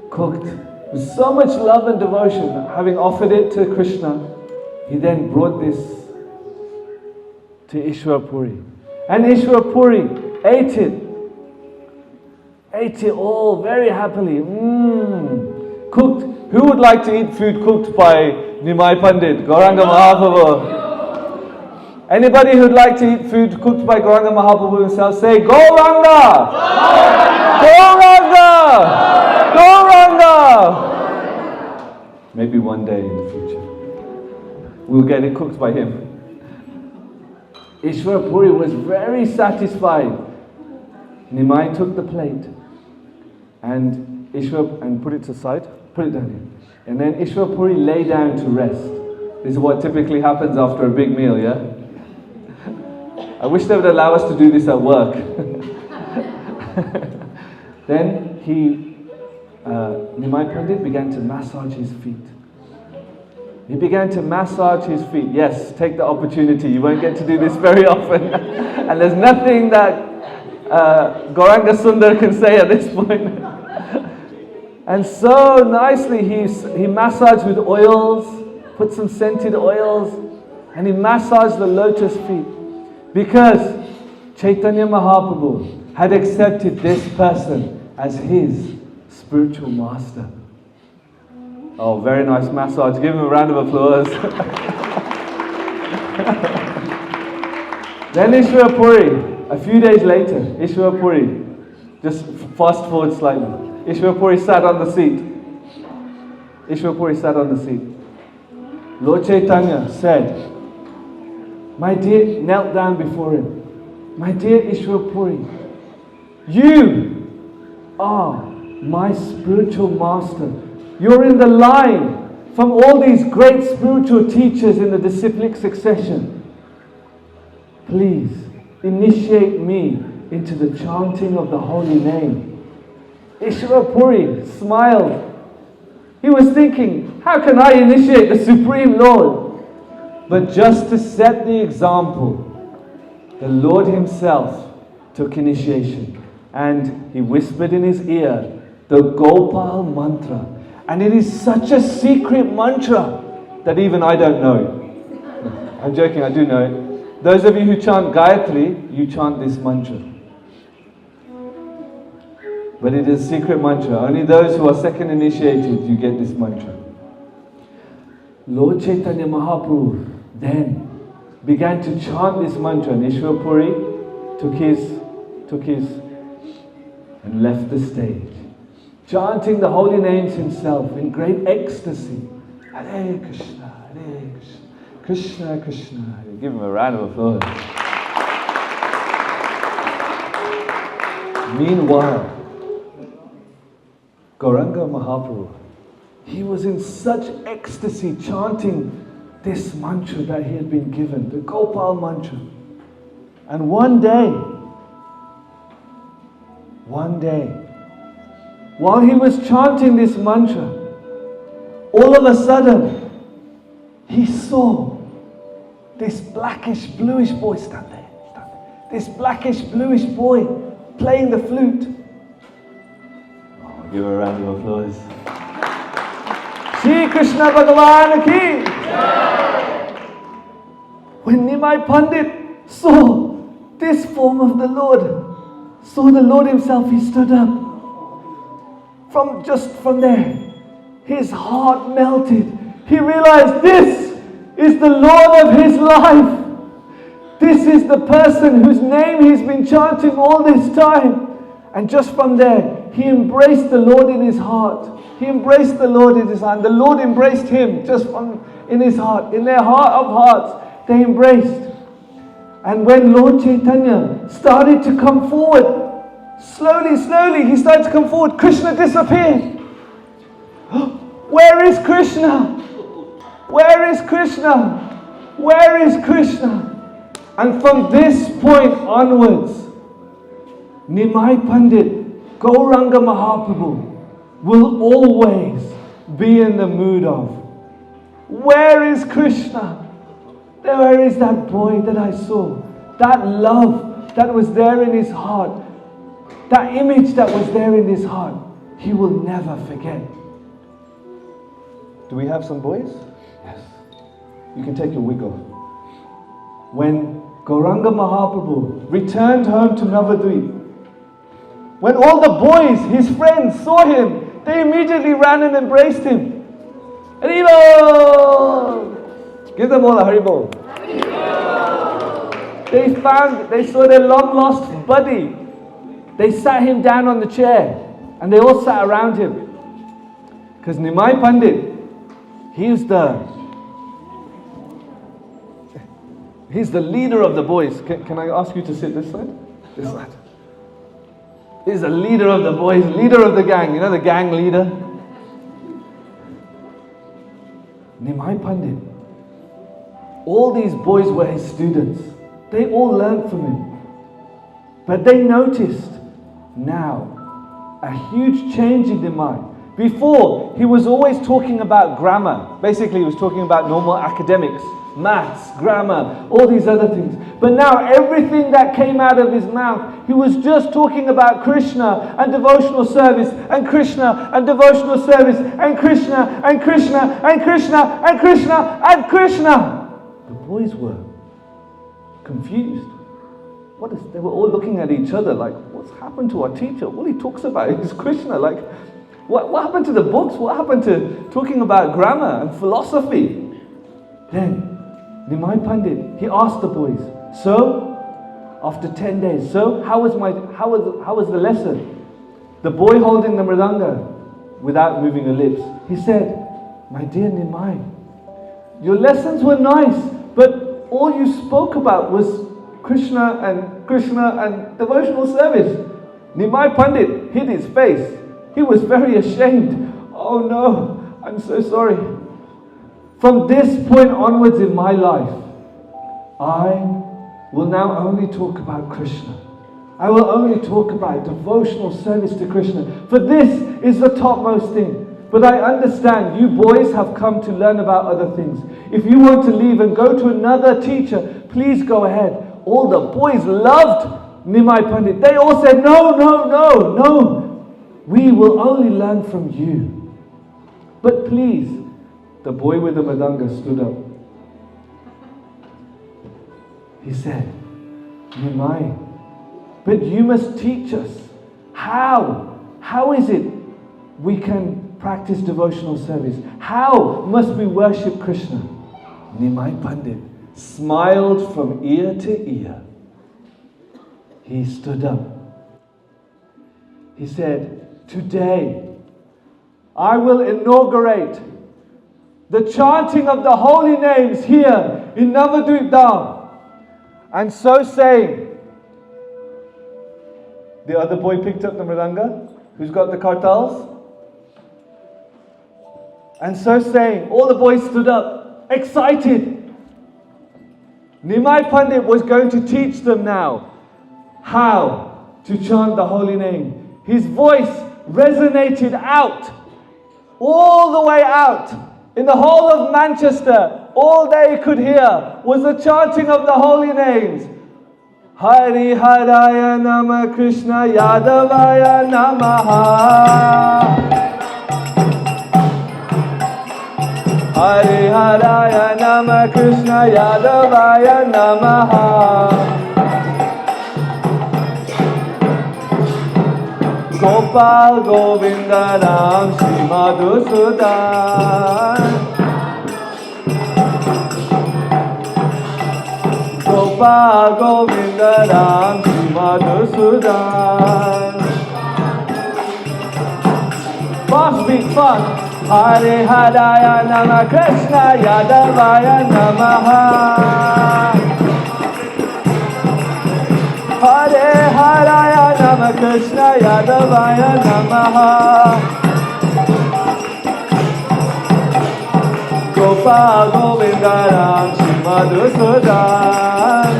cooked with so much love and devotion. Having offered it to Krishna, he then brought this to Ishwar Puri. And Ishwar Puri ate it all very happily. Cooked. Who would like to eat food cooked by Nimai Pandit, Gauranga Mahaprabhu? Anybody who'd like to eat food cooked by Gauranga Mahaprabhu himself, say Gauranga! Gauranga! Gauranga! Maybe one day in the future we'll get it cooked by him. Ishwar Puri was very satisfied. Nimai took the plate and put it aside, put it down here. And then Ishwar Puri lay down to rest. This is what typically happens after a big meal, yeah? I wish they would allow us to do this at work. Then Nimai Pandit began to massage his feet. He began to massage his feet. Yes, take the opportunity. You won't get to do this very often. And there's nothing that Gauranga Sundar can say at this point. And so nicely he massaged with oils, put some scented oils, and he massaged the lotus feet. Because Chaitanya Mahaprabhu had accepted this person as his spiritual master. Oh, very nice massage. Give him a round of applause. Then Ishwar Puri A few days later, Ishwar Puri, just fast forward slightly, Ishwar Puri sat on the seat. Ishwar Puri sat on the seat. Lord Chaitanya said, my dear, knelt down before him. My dear Ishwar Puri, you are my spiritual master. You're in the line from all these great spiritual teachers in the disciplic succession. Please initiate me into the chanting of the holy name. Ishwar Puri smiled. He was thinking, how can I initiate the Supreme Lord? But just to set the example, the Lord himself took initiation and he whispered in his ear the Gopal mantra. And it is such a secret mantra that even I don't know. I'm joking, I do know it. Those of you who chant Gayatri, you chant this mantra. But it is a secret mantra. Only those who are second initiated, you get this mantra. Lord Chaitanya Mahaprabhu then began to chant this mantra, and Ishwar Puri took his and left the stage, chanting the holy names himself in great ecstasy. Hare Krishna, Hare Krishna, Krishna Krishna. Give him a round of applause. Meanwhile, Gauranga Mahaprabhu, he was in such ecstasy chanting this mantra that he had been given, the Gopal mantra. And one day, while he was chanting this mantra, all of a sudden, he saw this blackish bluish boy stand there. This blackish bluish boy playing the flute. Give a round of applause. Sri Krishna Bhagavan ki. When Nimai Pandit saw this form of the Lord, saw the Lord himself, he stood up. From there, his heart melted. He realized this is the Lord of his life. This is the person whose name he's been chanting all this time. And just from there, he embraced the Lord in his heart. He embraced the Lord in his heart. The Lord embraced him in his heart. In their heart of hearts, they embraced. And when Lord Chaitanya started to come forward, slowly, he started to come forward, Krishna disappeared. Where is Krishna? Where is Krishna? Where is Krishna? And from this point onwards, Nimai Pandit, Gauranga Mahaprabhu, will always be in the mood of, where is Krishna? Where is that boy that I saw? That love that was there in his heart, that image that was there in his heart, he will never forget. Do we have some boys? Yes. You can take your wig off. When Gauranga Mahaprabhu returned home to Navadvip, when all the boys, his friends, saw him, they immediately ran and embraced him. Haribol! Give them all a Haribol. They saw their long lost buddy. They sat him down on the chair and they all sat around him. Because Nimai Pandit, he's the leader of the boys. Can I ask you to sit this side? This side. He's the leader of the boys, leader of the gang. You know the gang leader? Nimai Pandit. All these boys were his students. They all learned from him. But they noticed now a huge change in Nimai. Before, he was always talking about grammar. Basically, he was talking about normal academics, maths, grammar, all these other things. But now, everything that came out of his mouth, he was just talking about Krishna and devotional service, and Krishna and devotional service, and Krishna and Krishna and Krishna and Krishna and Krishna. The boys were confused. They were all looking at each other like, what's happened to our teacher? All he talks about is Krishna. Like, what happened to the books? What happened to talking about grammar and philosophy? Then, Nimai Pandit, he asked the boys, so, After 10 days. So, how was the lesson? The boy holding the mridanga without moving her lips. He said, "My dear Nimai, your lessons were nice, but all you spoke about was Krishna and devotional service." Nimai Pandit hid his face. He was very ashamed. "Oh no, I'm so sorry. From this point onwards in my life, I will now only talk about Krishna. I will only talk about devotional service to Krishna. For this is the topmost thing. But I understand you boys have come to learn about other things. If you want to leave and go to another teacher, please go ahead." All the boys loved Nimai Pandit. They all said, "No, no, no, no. We will only learn from you. But please," the boy with the mridanga stood up. He said, "Nimai, but you must teach us. How is it we can practice devotional service? How must we worship Krishna?" Nimai Pandit smiled from ear to ear. He stood up. He said, "Today, I will inaugurate the chanting of the holy names here in Navadvip Dham." And so saying, the other boy picked up the mridanga. Who's got the kartals? And so saying, all the boys stood up, excited. Nimai Pandit was going to teach them now how to chant the holy name. His voice resonated out, all the way out. In the whole of Manchester, all they could hear was the chanting of the holy names. Hari Haraya Nama Krishna Yadavaya Namaha. Hari Haraya Nama Krishna Yadavaya Namaha. Gopal Govinda Ram Shri Madhusudan. Gopal Govinda Ram Shri Madhusudan. Fast beat, fast. Hare Haraya Nama Krishna Yadavaya Namaha. Hare Haraya Nama Krishna Yadavaya Namaha. Gopal Govinda Ram Shri Madhusudan.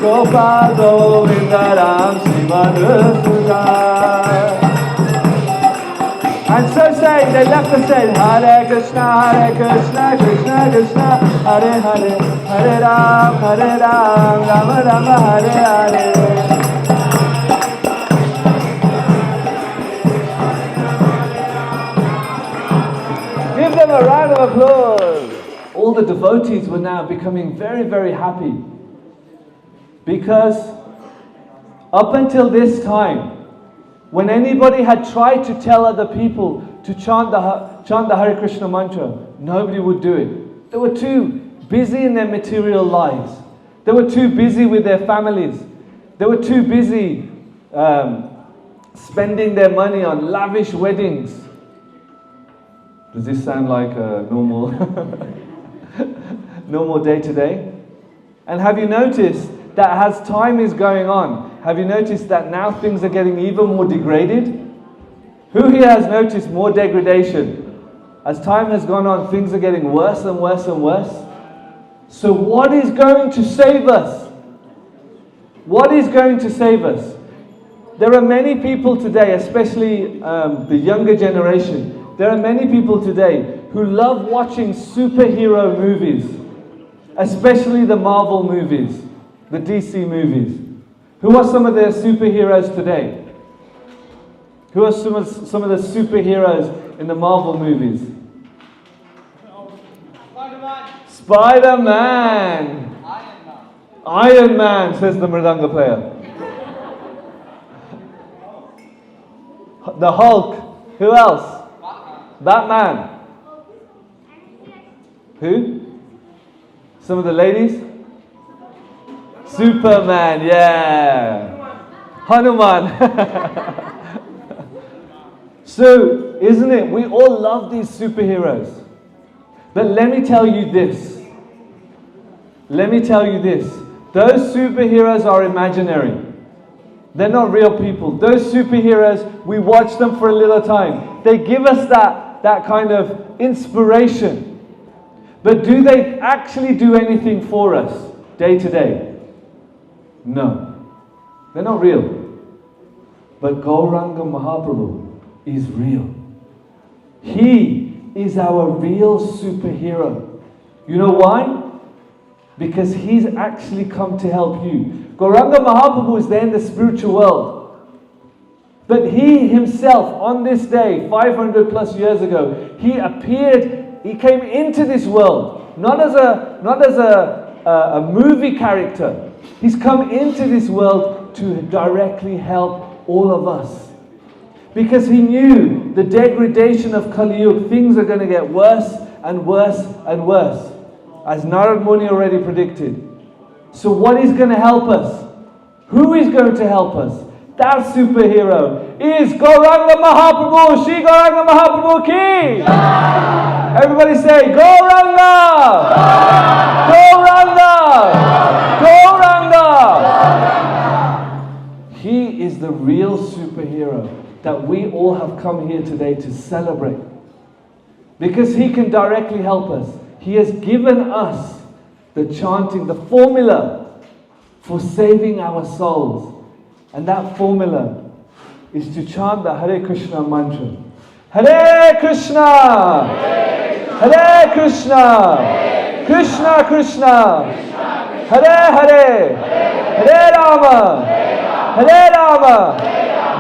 Gopal Govinda Ram Shri Madhusudan. And so saying, they left and said, Hare Krishna, Krishna Krishna, Hare Hare, Hare Ram, Rama Rama, Hare Hare. Give them a round of applause. All the devotees were now becoming very, very happy. Because up until this time, when anybody had tried to tell other people to chant the Hare Krishna mantra, nobody would do it. They were too busy in their material lives. They were too busy with their families. They were too busy spending their money on lavish weddings. Does this sound like a normal day to day? And have you noticed that as time is going on, have you noticed that now things are getting even more degraded? Who here has noticed more degradation? As time has gone on, things are getting worse and worse and worse. So what is going to save us? What is going to save us? There are many people today, especially the younger generation, there are many people today who love watching superhero movies, especially the Marvel movies, the DC movies. Who are some of their superheroes today? Who are some of the superheroes in the Marvel movies? Spider-Man. Iron Man, says the mridanga player. The Hulk. Who else? Batman. Who? Some of the ladies? Superman, yeah. Hanuman. So, isn't it? We all love these superheroes. But let me tell you this. Those superheroes are imaginary. They're not real people. Those superheroes, we watch them for a little time. They give us that kind of inspiration. But do they actually do anything for us day to day? No. They're not real. But Gauranga Mahaprabhu is real. He is our real superhero. You know why? Because he's actually come to help you. Gauranga Mahaprabhu is there in the spiritual world. But he himself, on this day, 500 plus years ago, he appeared, he came into this world, not as a movie character. He's come into this world to directly help all of us. Because he knew the degradation of Kali Yuga, things are going to get worse and worse and worse. As Narad Muni already predicted. So what is going to help us? Who is going to help us? That superhero is Gauranga Mahaprabhu. Shri Gauranga Mahaprabhu ki! Yeah. Everybody say, Gauranga! Gauranga! Gauranga! He is the real superhero that we all have come here today to celebrate. Because he can directly help us. He has given us the chanting, the formula for saving our souls. And that formula is to chant the Hare Krishna mantra. Hare Krishna! Hare Krishna! Krishna Krishna! Hare Hare! Hare Rama! Hare Rama!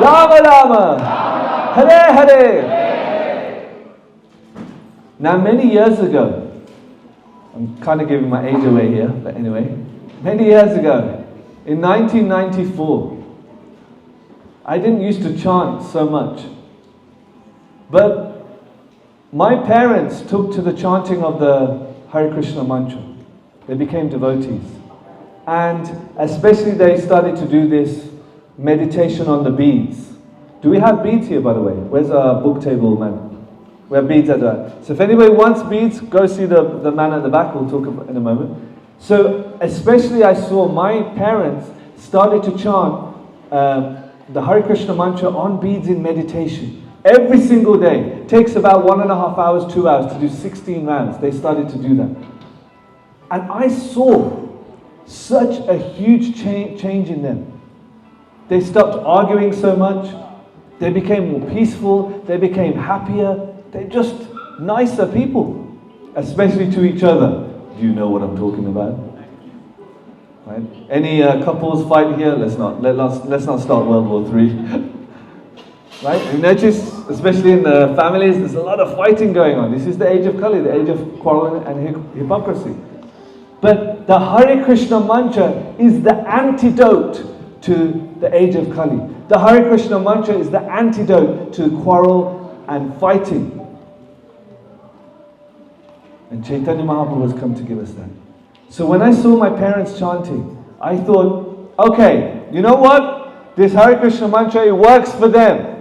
Rama Rama! Hare Hare! Now many years ago, I'm kind of giving my age away here, but anyway, many years ago, in 1994, I didn't used to chant so much. But my parents took to the chanting of the Hare Krishna mantra. They became devotees. And especially they started to do this meditation on the beads. Do we have beads here, by the way? Where's our book table, man? We have beads at that. So if anybody wants beads, go see the man at the back. We'll talk about in a moment. So especially I saw my parents started to chant the Hare Krishna mantra on beads in meditation. Every single day. It takes about 1.5 hours, 2 hours to do 16 rounds. They started to do that. And I saw such a huge change in them. They stopped arguing so much. They became more peaceful. They became happier. They're just nicer people, especially to each other. Do you know what I'm talking about? Right? Any couples fight here? Let's not start World War III. Right? You notice, especially in the families, there's a lot of fighting going on. This is the age of Kali, the age of quarreling and hypocrisy. But the Hare Krishna mantra is the antidote to the age of Kali. The Hare Krishna mantra is the antidote to quarrel and fighting. And Chaitanya Mahaprabhu has come to give us that. So when I saw my parents chanting, I thought, okay, you know what? This Hare Krishna mantra, it works for them.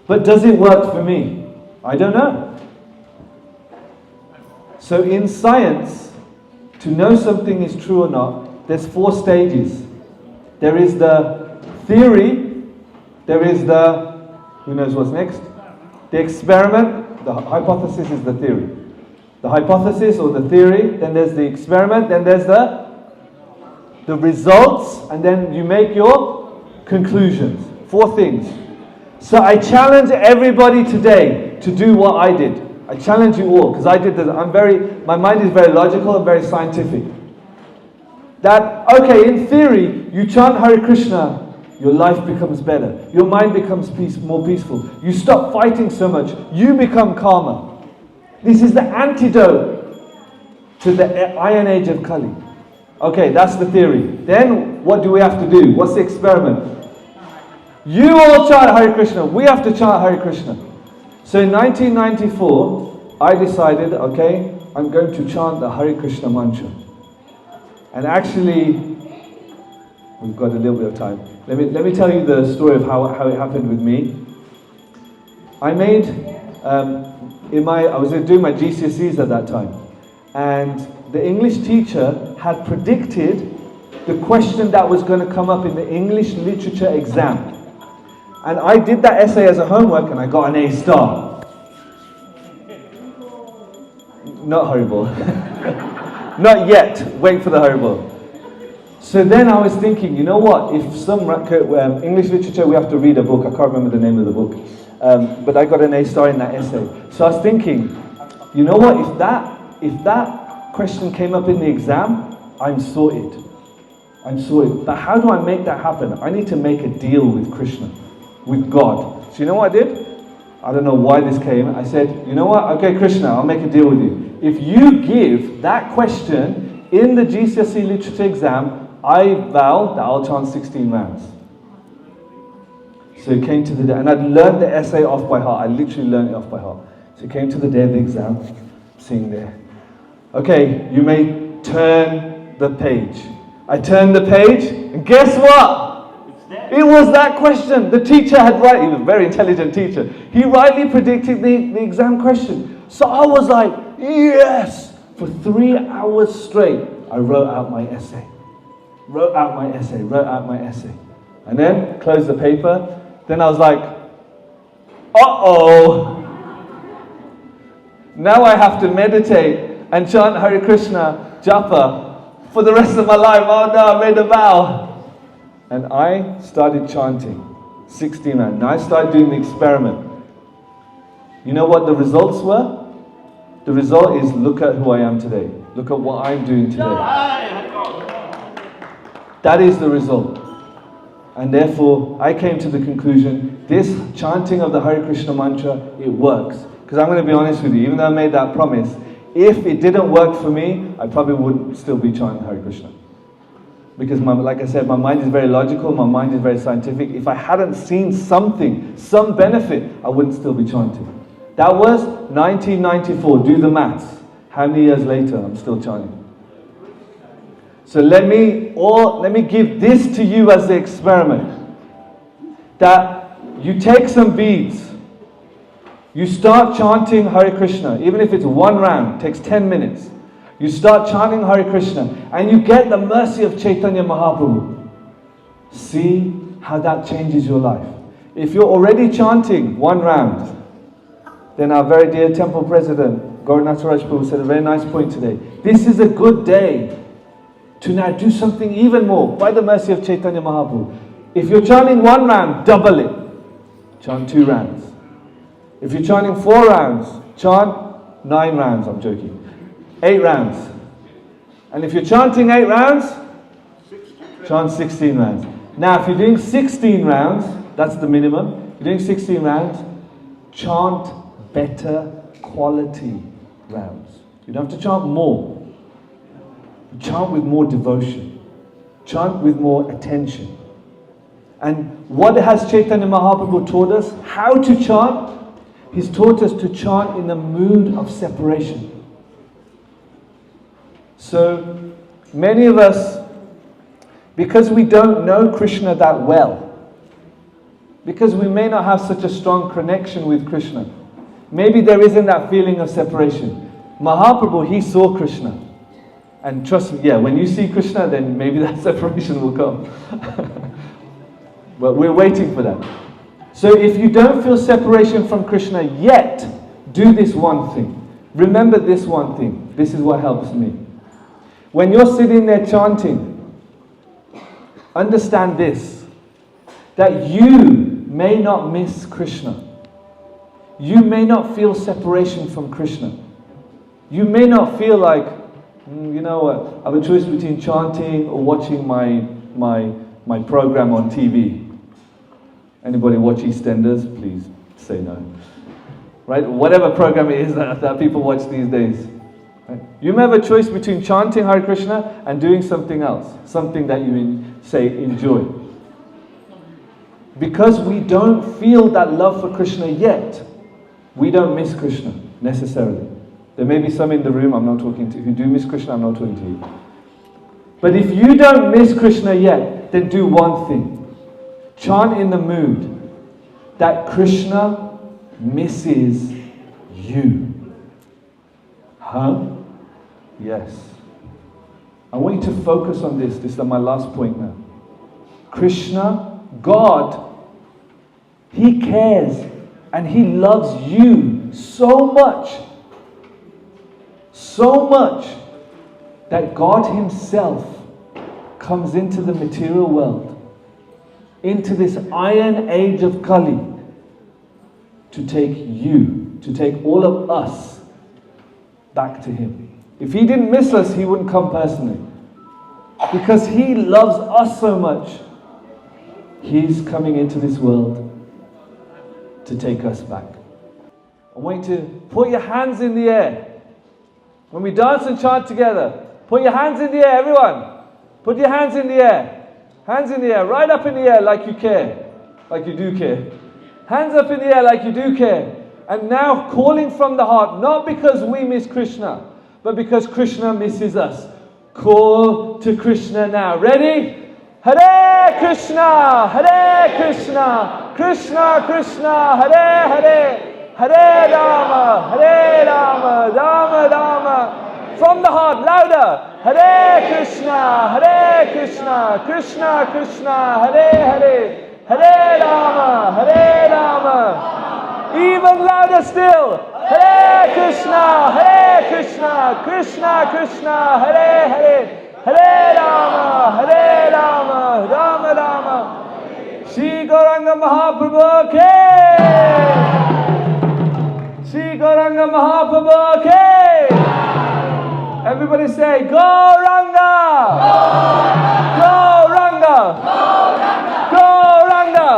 But does it work for me? I don't know. So in science, to know something is true or not, there's 4 stages. There is the theory, there is the, who knows what's next? The experiment, the hypothesis is the theory. The hypothesis or the theory, then there's the experiment, then there's the results, and then you make your conclusions. 4 things. So I challenge everybody today to do what I did. I challenge you all, because I did this. My mind is very logical and very scientific. That, okay, in theory, you chant Hare Krishna, your life becomes better. Your mind becomes more peaceful. You stop fighting so much. You become calmer. This is the antidote to the iron age of Kali. Okay, that's the theory. Then, what do we have to do? What's the experiment? You all chant Hare Krishna. We have to chant Hare Krishna. So in 1994, I decided, okay, I'm going to chant the Hare Krishna mantra. And actually, we've got a little bit of time. Let me tell you the story of how it happened with me. I made, I was doing my GCSEs at that time. And the English teacher had predicted the question that was going to come up in the English literature exam. And I did that essay as a homework and I got an A star. Not horrible. Not yet. Wait for the horrible. So then I was thinking, you know what? If some English literature, we have to read a book. I can't remember the name of the book. But I got an A star in that essay. So I was thinking, you know what? If that question came up in the exam, I'm sorted. But how do I make that happen? I need to make a deal with Krishna, with God. So you know what I did? I don't know why this came. I said, you know what? Okay, Krishna, I'll make a deal with you. If you give that question in the GCSE literature exam, I vow that I'll chant 16 rounds. So it came to the day, and I'd learned the essay off by heart. I literally learned it off by heart. So it came to the day of the exam, sitting there. Okay, you may turn the page. I turned the page, and guess what? It was that question. The teacher had he was a very intelligent teacher. He rightly predicted the exam question. So I was like, yes! For 3 hours straight, I wrote out my essay. And then, closed the paper. Then I was like, uh-oh! Now I have to meditate and chant Hare Krishna, Japa, for the rest of my life. Oh no, I made a vow. And I started chanting 16 rounds. Now I started doing the experiment. You know what the results were? The result is, look at who I am today. Look at what I'm doing today. That is the result. And therefore, I came to the conclusion, this chanting of the Hare Krishna mantra, it works. Because I'm going to be honest with you, even though I made that promise, if it didn't work for me, I probably would still be chanting Hare Krishna. Because, like I said, my mind is very logical, my mind is very scientific. If I hadn't seen something, some benefit, I wouldn't still be chanting. That was 1994, do the maths. How many years later, I'm still chanting. So let me give this to you as the experiment. That you take some beads, you start chanting Hare Krishna, even if it's 1 round, it takes 10 minutes. You start chanting Hare Krishna and you get the mercy of Chaitanya Mahaprabhu. See how that changes your life. If you're already chanting 1 round, then our very dear temple president, Gaura Prurnima, said a very nice point today. This is a good day to now do something even more by the mercy of Chaitanya Mahaprabhu. If you're chanting 1 round, double it. Chant 2 rounds. If you're chanting 4 rounds, chant 9 rounds, I'm joking. 8 rounds. And if you're chanting 8 rounds, chant 16 rounds. Now if you're doing 16 rounds, that's the minimum. You're doing 16 rounds, chant better quality rounds. You don't have to chant more. Chant with more devotion. Chant with more attention. And what has Chaitanya Mahaprabhu taught us? How to chant? He's taught us to chant in a mood of separation. So, many of us, because we don't know Krishna that well, because we may not have such a strong connection with Krishna, maybe there isn't that feeling of separation. Mahaprabhu, he saw Krishna. And trust me, when you see Krishna, then maybe that separation will come. But we're waiting for that. So if you don't feel separation from Krishna yet, do this one thing. Remember this one thing. This is what helps me. When you're sitting there chanting, understand this, that you may not miss Krishna. You may not feel separation from Krishna. You may not feel like, you know what, I have a choice between chanting or watching my program on TV. Anybody watch EastEnders? Please say no. Right? Whatever program it is that people watch these days. Right? You may have a choice between chanting Hare Krishna and doing something else. Something that you enjoy. Because we don't feel that love for Krishna yet, we don't miss Krishna necessarily. There may be some in the room I'm not talking to who do miss Krishna, I'm not talking to you. But if you don't miss Krishna yet, then do one thing. Chant in the mood that Krishna misses you. Huh? Yes. I want you to focus on this. This is my last point now. Krishna, God, He cares and He loves you so much that God Himself comes into the material world, into this iron age of Kali, to take you, to take all of us back to Him. If He didn't miss us, He wouldn't come personally. Because He loves us so much, He's coming into this world to take us back. I want you to put your hands in the air. When we dance and chant together, put your hands in the air, everyone. Put your hands in the air. Hands in the air, right up in the air like you care. Like you do care. Hands up in the air like you do care. And now calling from the heart, not because we miss Krishna, but because Krishna misses us. Call to Krishna now. Ready? Hare Krishna, Hare Krishna, Krishna Krishna, Hare Hare, Hare Rama, Rama Rama. From the heart, louder. Hare Krishna, Krishna Krishna, Hare Hare, Hare Rama. Even louder still. Hare Krishna, Krishna Krishna, Hare Hare. Hare Rama, Rama Rama. Sri Gauranga Mahaprabhu ke! Sri Gauranga Mahaprabhu ke! Everybody say, Gauranga! Gauranga! Gauranga!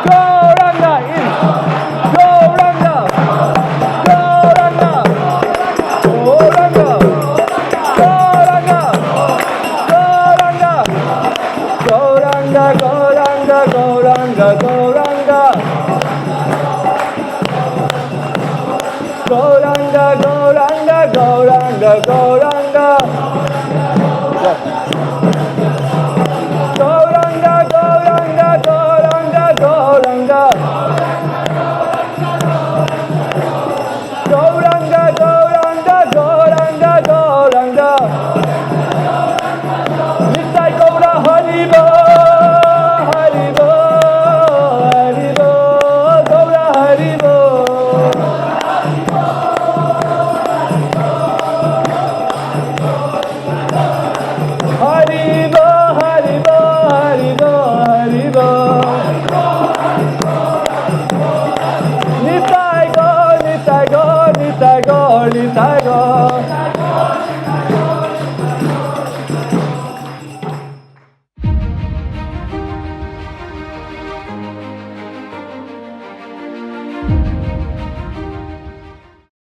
Gauranga! Gauranga! Gauranga! Gauranga! Gauranga, Gauranga, Gauranga, Gauranga, Gauranga, Gauranga, Gauranga.